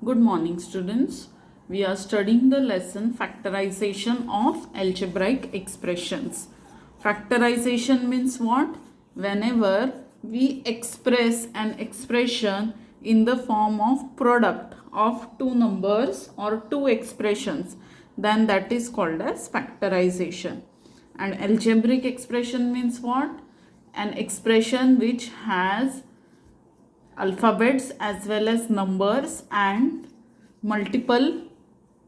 Good morning, students. We are studying the lesson factorization of algebraic expressions. Factorization means what? Whenever we express an expression in the form of product of two numbers or two expressions, then that is called as factorization. And algebraic expression means what? An expression which has alphabets as well as numbers and multiple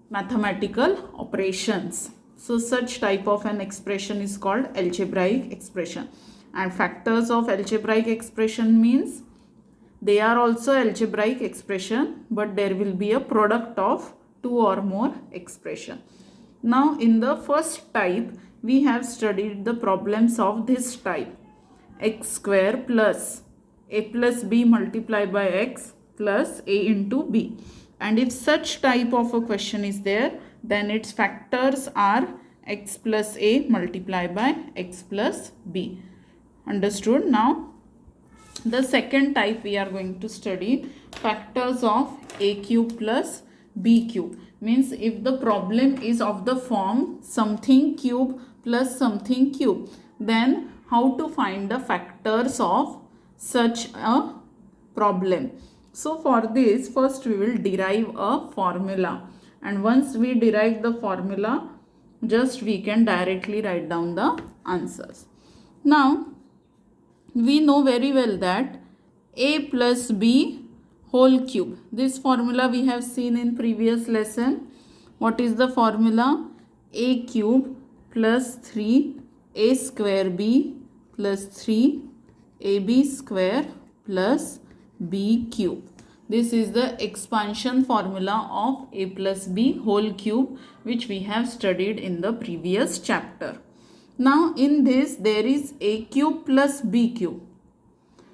mathematical operations. So such type of an expression is called algebraic expression. And factors of algebraic expression means they are also algebraic expression, but there will be a product of two or more expression. Now in the first type we have studied the problems of this type: x square plus a plus b multiplied by x plus a into b. And if such type of a question is there, then its factors are x plus a multiplied by x plus b. Understood? Now the second type we are going to study factors of a cube plus b cube. Means if the problem is of the form something cube plus something cube, then how to find the factors of such a problem. So for this, first we will derive a formula, and once we derive the formula, just we can directly write down the answers. Now we know very well that a plus b whole cube, this formula we have seen in previous lesson. What is the formula? A cube plus 3 a square b plus 3 ab square plus b cube. This is the expansion formula of a plus b whole cube, which we have studied in the previous chapter. Now in this there is a cube plus b cube.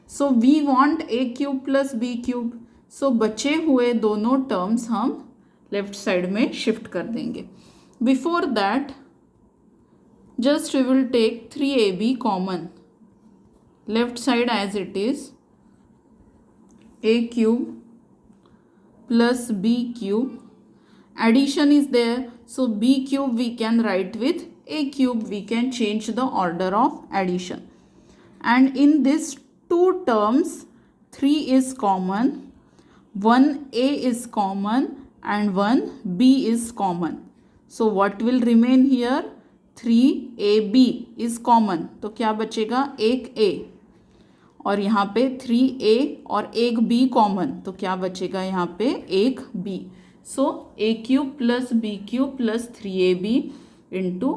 So we want a cube plus b cube. So बचे हुए दोनों terms हम left side में shift कर देंगे. Before that, just we will take 3ab common. Left side as it is, a cube plus b cube. Addition is there, so b cube we can write with a cube. We can change the order of addition. And in these two terms, 3 is common, 1a is common and 1b is common. So what will remain here? 3ab is common. तो क्या बचेगा? एक a. और यहाँ पे 3a और एक b common, तो क्या बचेगा यहाँ पे? एक b. So a cube plus b cube plus 3ab into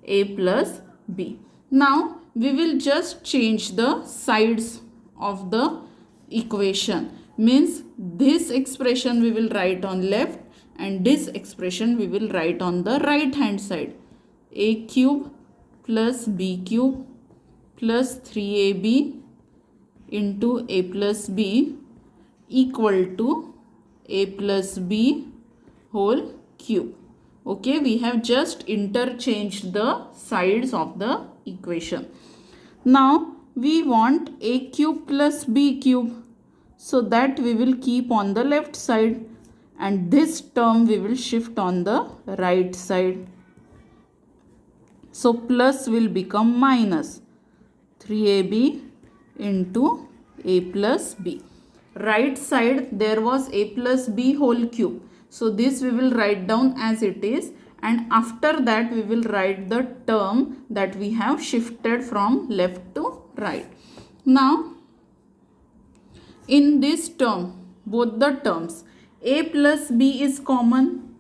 a plus b. Now we will just change the sides of the equation. Means this expression we will write on left and this expression we will write on the right hand side. A cube plus b cube plus 3ab into a plus b equal to a plus b whole cube. Okay, we have just interchanged the sides of the equation. Now we want a cube plus b cube, so that we will keep on the left side and this term we will shift on the right side. So plus will become minus 3ab into a plus b. Right side there was a plus b whole cube. So this we will write down as it is, and after that we will write the term that we have shifted from left to right. Now in this term, both the terms, a plus b is common.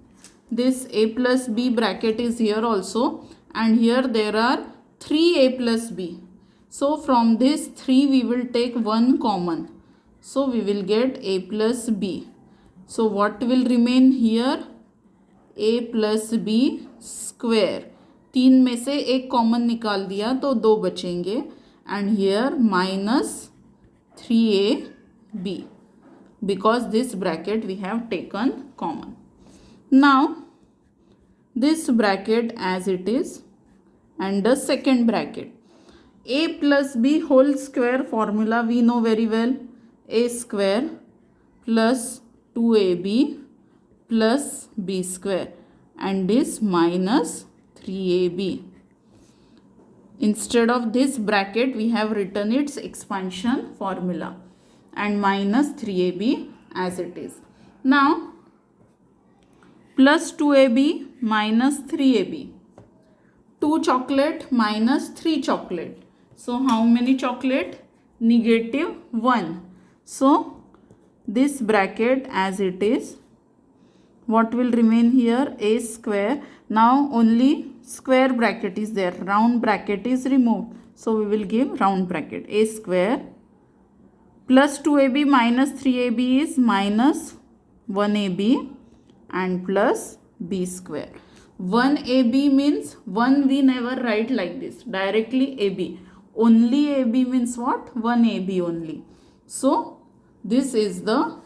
This a plus b bracket is here also, and here there are 3a plus b. So from this 3 we will take 1 common. So we will get a plus b. So what will remain here? a plus b square. 3 में से एक common निकाल दिया तो 2 बचेंगे, and here minus 3ab because this bracket we have taken common. Now this bracket as it is, and the second bracket, a plus b whole square formula we know very well. A square plus 2ab plus b square and this minus 3ab. Instead of this bracket, we have written its expansion formula and minus 3ab as it is. Now, plus 2ab minus 3ab. 2 chocolate minus 3 chocolate. So, how many chocolate? Negative 1. So, this bracket as it is. What will remain here? A square. Now, only square bracket is there. Round bracket is removed. So, we will give round bracket. A square plus 2ab minus 3ab is minus 1ab and plus b square. 1ab means 1 we never write like this. Directly ab. Only ab means what? 1ab only. So, this is the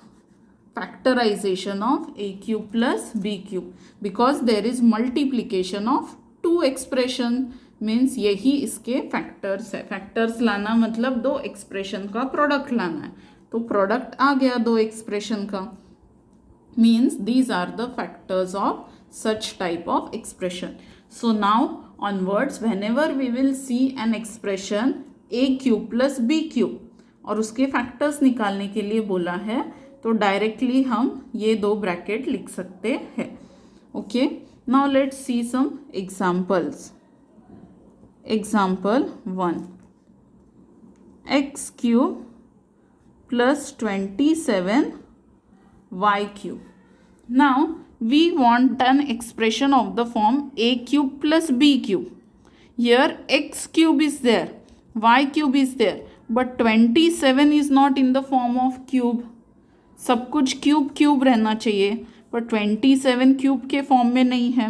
factorization of a cube plus b cube because there is multiplication of two expression means यही इसके factors है. Factors लाना मतलब दो expression का product लाना है. तो प्रोडक्ट आ गया दो एक्सप्रेशन का. Means these are the factors of such type of expression. So now onwards whenever we will see an expression a cube plus b cube और उसके फैक्टर्स निकालने के लिए बोला है तो डायरेक्टली हम ये दो ब्रैकेट लिख सकते हैं. Okay, now let's see some examples. Example 1 x cube plus 27 y cube. Now we want an expression of the form a cube plus b cube. Here x cube is there, y cube is there, but 27 is not in the form of cube. सब कुछ cube cube रहना चाहिए पर 27 cube के form में नहीं है.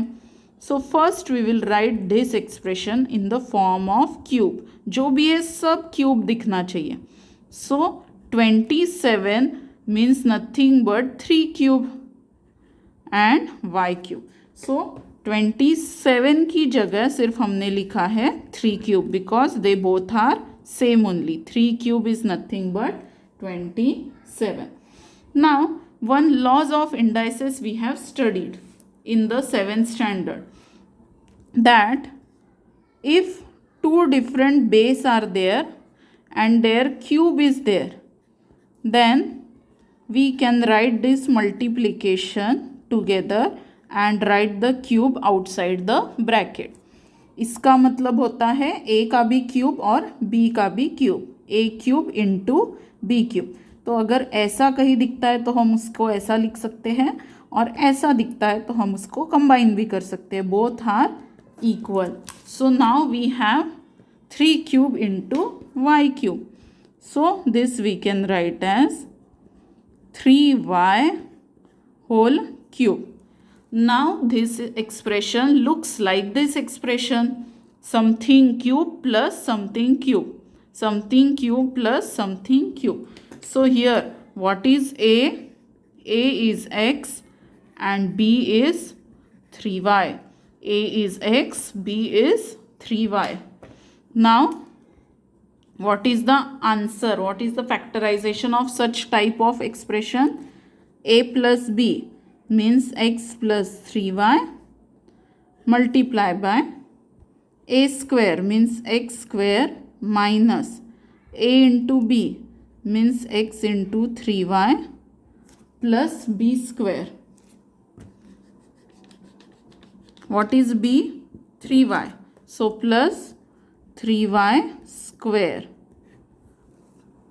So first we will write this expression in the form of cube. जो भी है सब क्यूब दिखना चाहिए. So 27 means nothing but 3 cube and y cube. So 27 की जगह सिर्फ हमने लिखा है 3 cube because they both are same only. 3 cube is nothing but 27. Now, one laws of indices we have studied in the 7th standard, that if two different base are there and their cube is there, then we can write this multiplication together and write the cube outside the bracket. इसका मतलब होता है a का भी cube और b का भी cube. a cube into b cube. तो अगर ऐसा कहीं दिखता है तो हम उसको ऐसा लिख सकते हैं और ऐसा दिखता है तो हम उसको कंबाइन भी कर सकते हैं. Both are equal. So now we have 3 cube into Y cube. So this we can write as 3y whole cube. Now this expression looks like this expression. Something cube plus something cube. Something cube plus something cube. So here what is A? A is x and B is 3y. A is x, B is 3y. Now what is the answer? What is the factorization of such type of expression? A plus B means x plus 3y multiply by A square means x square minus A into B means x into 3y plus b square. What is b? 3y. So plus 3y square.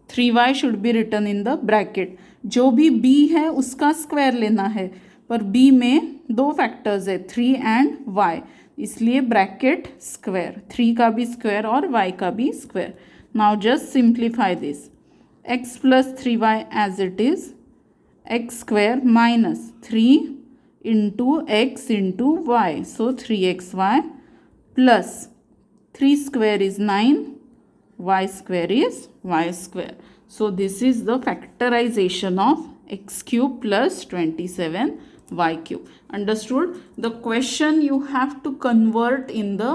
3y should be written in the bracket. जो भी b है उसका square लेना है पर b में दो factors है 3 एंड y, इसलिए ब्रैकेट स्क्वायर. 3 का भी स्क्वायर और y का भी square. Now just simplify this. x plus 3y as it is, x square minus 3 into x into y. So 3xy plus 3 square is 9, y square is y square. So this is the factorization of x cube plus 27 y cube. Understood? The question you have to convert in the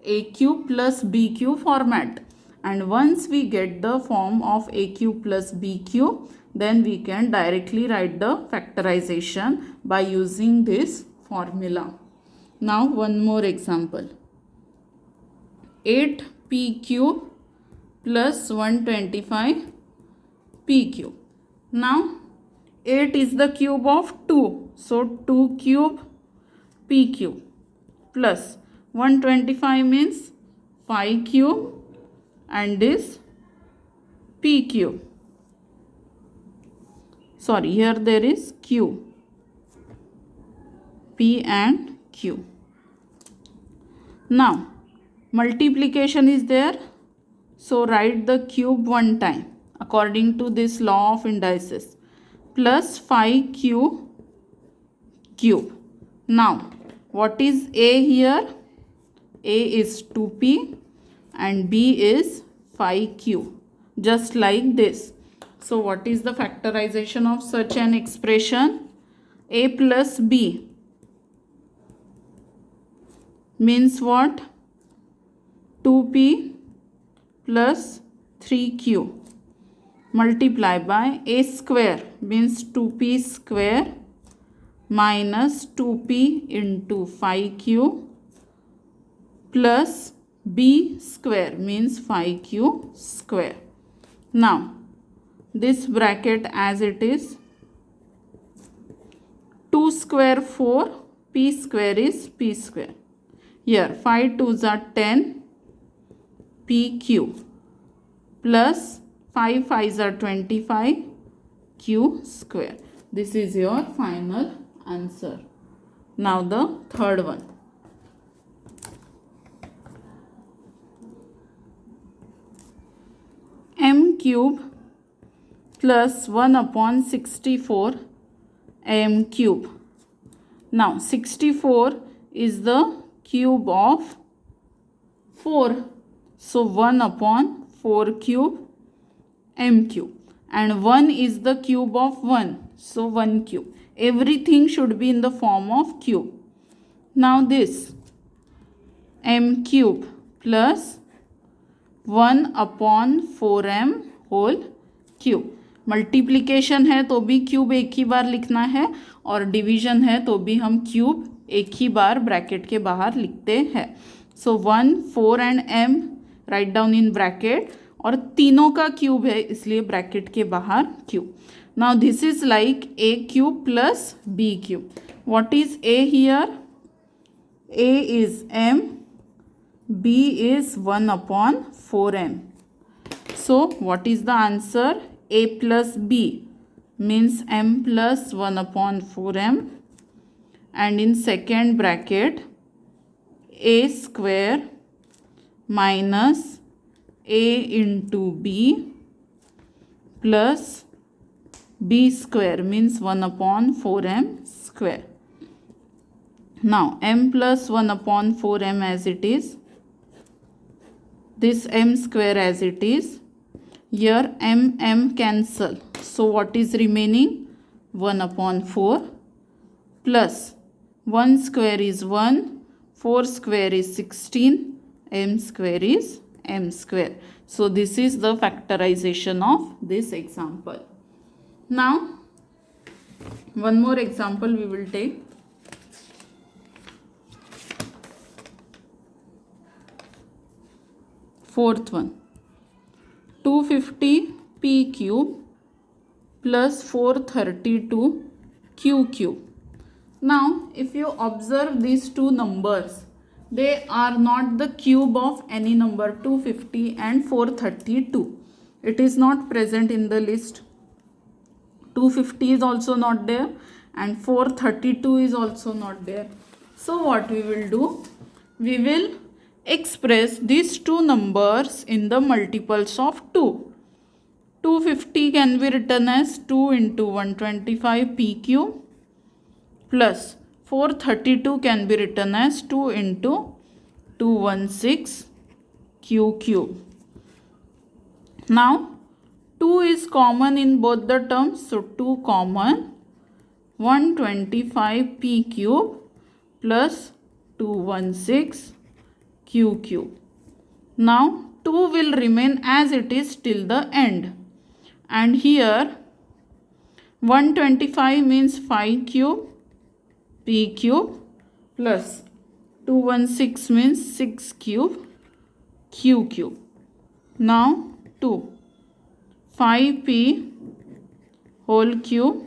a cube plus b cube format. And once we get the form of a cube plus b cube, then we can directly write the factorization by using this formula. Now one more example. 8p cube plus 125 p cube. Now 8 is the cube of 2. So 2 cube p cube plus 125 means 5 cube and this p cube. Sorry, here there is q. P and q. Now multiplication is there. So write the cube one time according to this law of indices. Plus 5q cube. Now what is a here? A is 2p and b is 5q. Just like this. So what is the factorization of such an expression? A plus b means what? 2p plus 3q multiply by a square means 2p square minus 2p into 5q plus b square means 5q square. Now this bracket as it is, 2 square 4, p square is p square. Here 5 2s are 10 pq plus 5 5s are 25 q square. This is your final answer. Now the third one. M cube plus 1 upon 64 m cube. Now 64 is the cube of 4. So 1 upon 4 cube m cube. And 1 is the cube of 1. So 1 cube. Everything should be in the form of cube. Now this m cube plus 1 upon 4m whole cube. Multiplication है तो भी cube एक ही बार लिखना है और division है तो भी हम क्यूब एक ही बार ब्रैकेट के बाहर लिखते हैं. सो 1 4 and m write down in bracket और तीनों का क्यूब है इसलिए ब्रैकेट के बाहर cube. Now this is like a cube plus b cube. What is a here? a is m, b is 1 upon 4m. So what is the answer? A plus b means m plus 1 upon 4m, and in second bracket a square minus a into b plus b square means 1 upon 4m square. Now m plus 1 upon 4m as it is, this m square as it is. Here m cancel. So what is remaining? 1 upon 4 plus 1 square is 1, 4 square is 16, m square is m square. So this is the factorization of this example. Now one more example we will take. Fourth one, 250 p cube plus 432 q cube. Now if you observe these two numbers, they are not the cube of any number. 250 and 432, it is not present in the list. 250 is also not there and 432 is also not there. So what we will do? We will express these two numbers in the multiples of 2. 250 can be written as 2 into 125 p cube plus 432 can be written as 2 into 216 q cube. Now 2 is common in both the terms, so 2 common, 125 p cube plus 216 q cube. Now 2 will remain as it is till the end, and here 125 means 5 cube p cube plus 216 means 6 cube q cube. Now 2 5p whole cube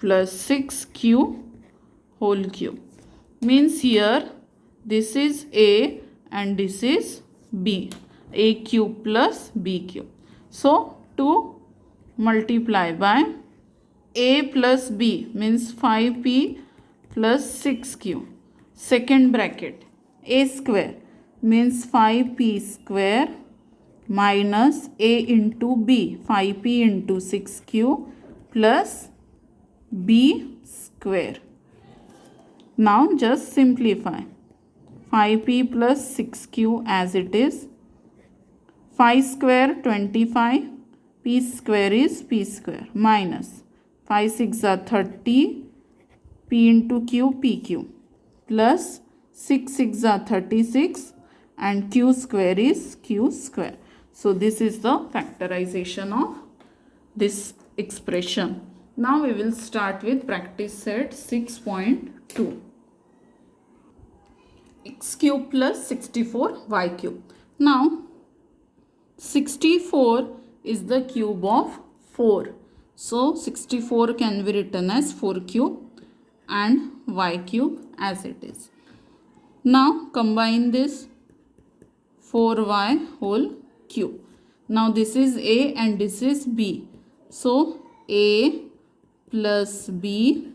plus 6q whole cube means here this is a and this is b, a cube plus b cube. So to multiply by a plus b means 5p plus 6q, second bracket a square means 5p square minus a into b 5p into 6q plus b square. Now just simplify 5p plus 6q as it is, 5 square 25, p square is p square minus 5 6 are 30, p into q pq plus 6 6 are 36 and q square is q square. So this is the factorization of this expression. Now we will start with practice set 6.2. X cube plus 64 y cube. Now 64 is the cube of 4. So 64 can be written as 4 cube and y cube as it is. Now combine this 4y whole cube. Now this is a and this is b. So a plus b,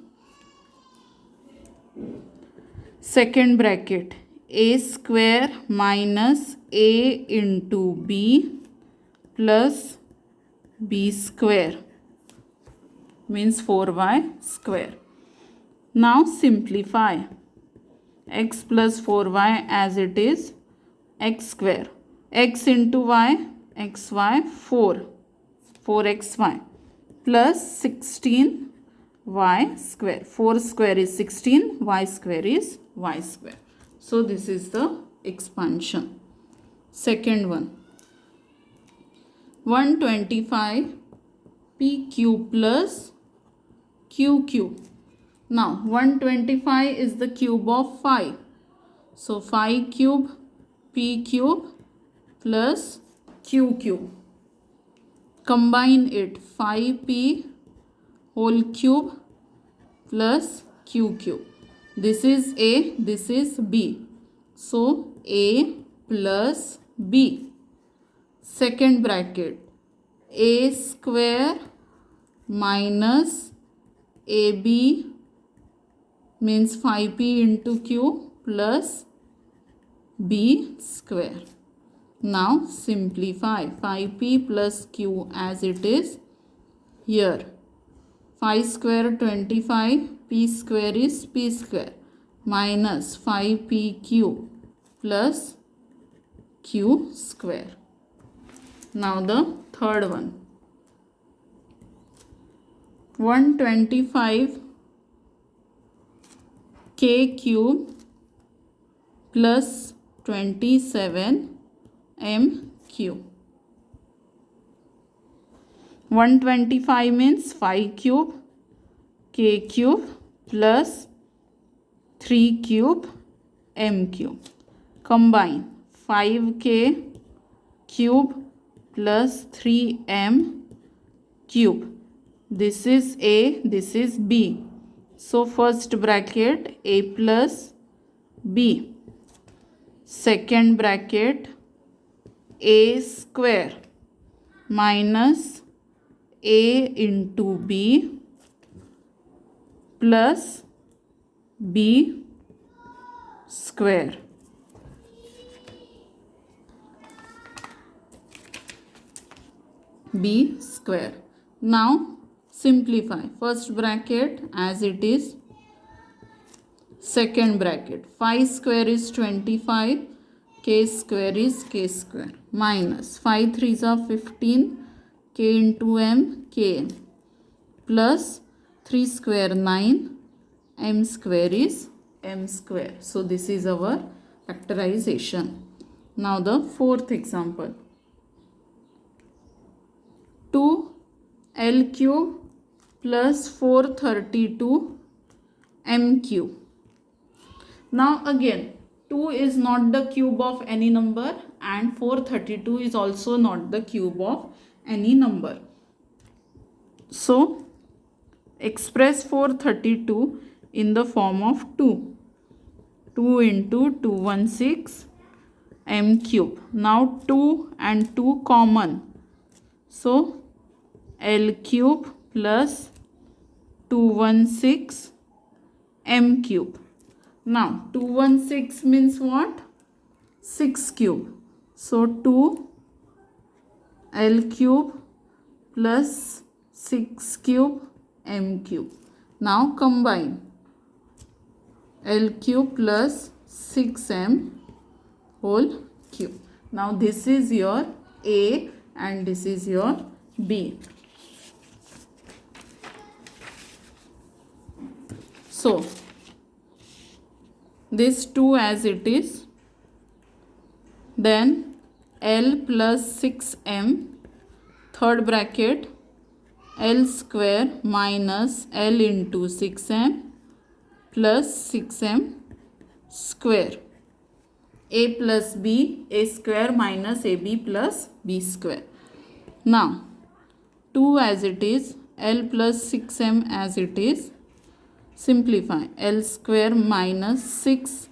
second bracket a square minus a into b plus b square means 4y square. Now simplify x plus 4y as it is, x square, x into y, xy 4xy plus 16y square. 4 square is 16, y square is y square. So this is the expansion. Second one, 125 p cube plus q cube. Now 125 is the cube of 5. So 5 cube p cube plus q cube. Combine it 5p whole cube plus q cube. This is a, this is b. So a plus b. Second bracket a square minus ab means 5p into q plus b square. Now simplify 5p plus q as it is here. 5 square 25, p square is p square minus 5pq plus q square. Now the third one, 125 k cube plus 27 m cube. 125 means 5 cube k cube plus 3 cube m cube. Combine 5k cube plus 3m cube. This is a, this is b. So first bracket a plus b. Second bracket a square minus a into b plus b square. B square. Now simplify. First bracket as it is. Second bracket 5 square is 25, k square is k square minus 5 3s are 15, k into m km plus 3 square 9, m square is m square. So this is our factorization. Now the fourth example, 2l cube plus 432 m cube. Now again, 2 is not the cube of any number and 432 is also not the cube of any number. So express 432 in the form of 2. 2 into 216 m cube. Now 2 and 2 common. So L cube plus 216 m cube. Now 216 means what? 6 cube. So 2 L cube plus 6 cube m cube. Now combine L cube plus 6m whole cube. Now this is your A and this is your B. So this 2 as it is, then L plus 6m, third bracket, L square minus L into 6m plus 6m square. A plus B, A square minus AB plus B square. Now 2 as it is, L plus 6m as it is. Simplify. L square minus 6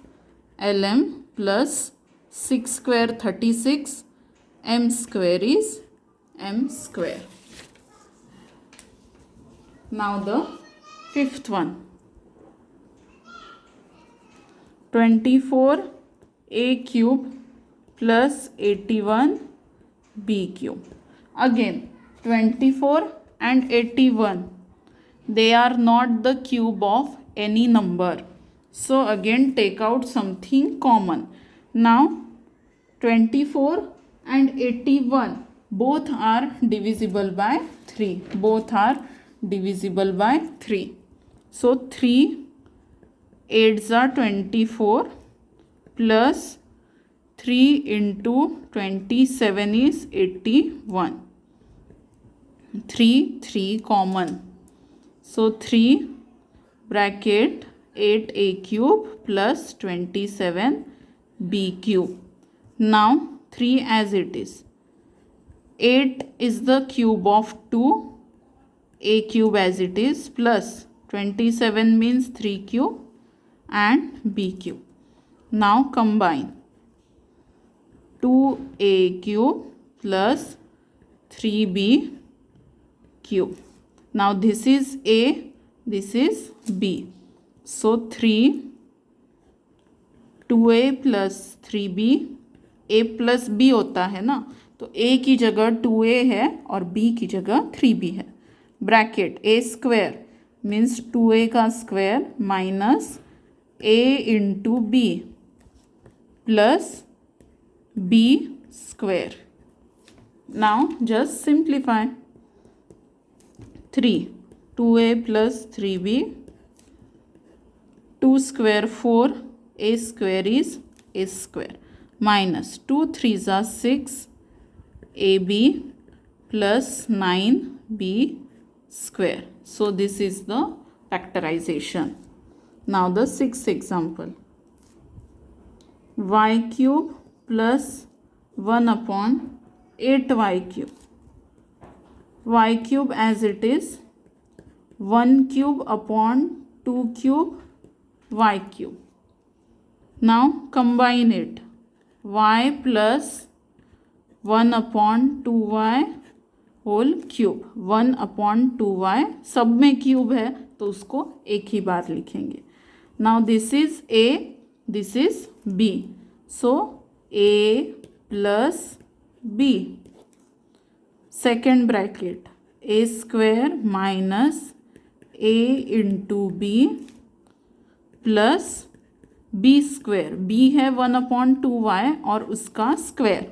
Lm plus 6 square 36. M square is M square. Now the fifth one. 24 A cube plus 81 B cube. Again 24 and 81. They are not the cube of any number. So again take out something common. Now 24 and 81 both are divisible by 3. Both are divisible by 3. So 3 8s are 24 plus 3 into 27 is 81. 3 common. So 3 bracket 8a cube plus 27b cube. Now 3 as it is. 8 is the cube of 2, a cube as it is, plus 27 means 3 cube and b cube. Now combine 2a cube plus 3b cube. Now this is A, this is B. So 2a plus 3b, A plus B होता है ना, तो A की जगह 2a है और B की जगह 3b है. Bracket A square means 2a का square minus A into B plus B square. Now just simplify. 3 2a plus 3b, 2 square 4, a square is a square, minus 2 3s are 6, ab plus 9b square. So this is the factorization. Now the sixth example. Y cube plus 1 upon 8y cube. Y cube as it is, 1 cube upon 2 cube y cube. Now combine it. Y plus 1 upon 2y whole cube. 1 upon 2y सब में cube है तो उसको एक ही बार लिखेंगे. Now this is A, this is B. So A plus B. Second bracket, A square minus A into B plus B square. B है 1 upon 2y और उसका square.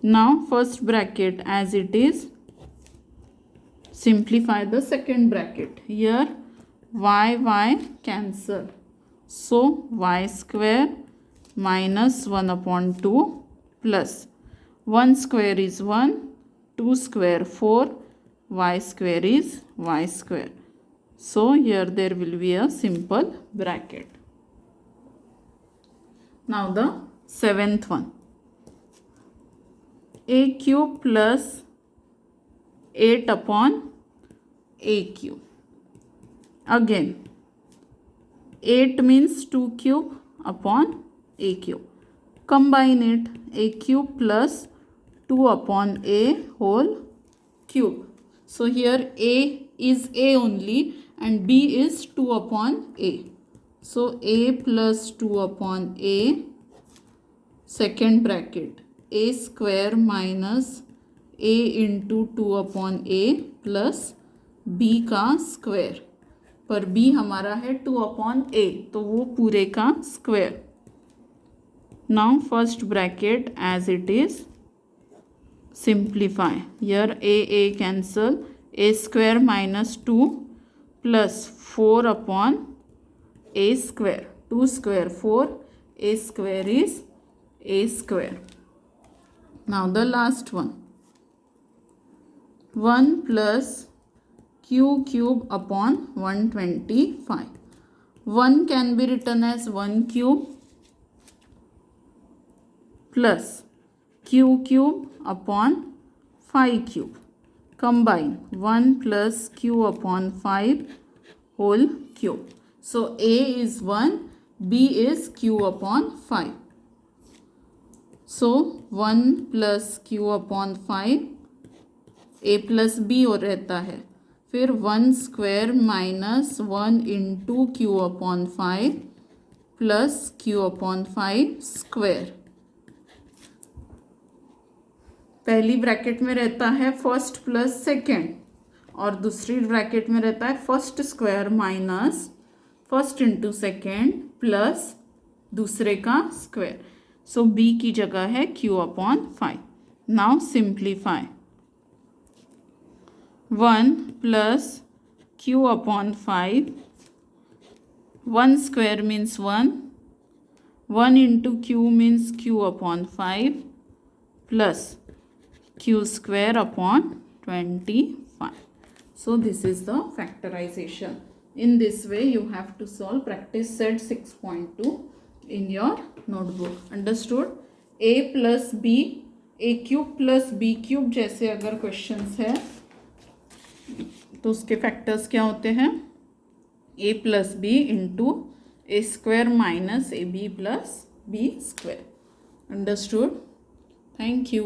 Now first bracket as it is. Simplify the second bracket. Here y cancel. So y square minus 1 upon 2 plus 1 square is 1, 2 square 4, y square is y square. So here there will be a simple bracket. Now the seventh one. A cube plus 8 upon a cube. Again, 8 means 2 cube upon a cube. Combine it, a cube plus 2 upon a whole cube. So here a is a only and b is 2 upon a. So a plus 2 upon a, second bracket, a square minus a into 2 upon a plus b का square, पर b हमारा है 2 upon a, तो वो पूरे का square. Now first bracket as it is, simplify. Here a cancel, a square minus 2 प्लस 4 upon a square, 2 square 4, a square is a square. Now the last one, 1 plus q cube upon 125. 1 can be written as 1 cube plus q cube upon 5 cube. Combine 1 plus q upon 5 whole cube. So a is 1, b is q upon 5. So 1 plus q upon 5, a plus B और रहता है, फिर 1 square minus 1 into Q upon 5 plus Q upon 5 square. पहली bracket में रहता है first plus second और दूसरी ब्रैकेट में रहता है first square minus first into second plus दूसरे का स्क्वायर. सो बी की जगह है Q upon 5. Now simplify. 1 plus q upon 5, 1 square means 1, 1 into q means q upon 5 plus q square upon 25. So this is the factorization. In this way you have to solve practice set 6.2 in your notebook. Understood? a plus b, a cube plus b cube जैसे अगर questions है तो उसके factors क्या होते हैं, a plus B into A square minus A B plus B square. Understood? Thank you.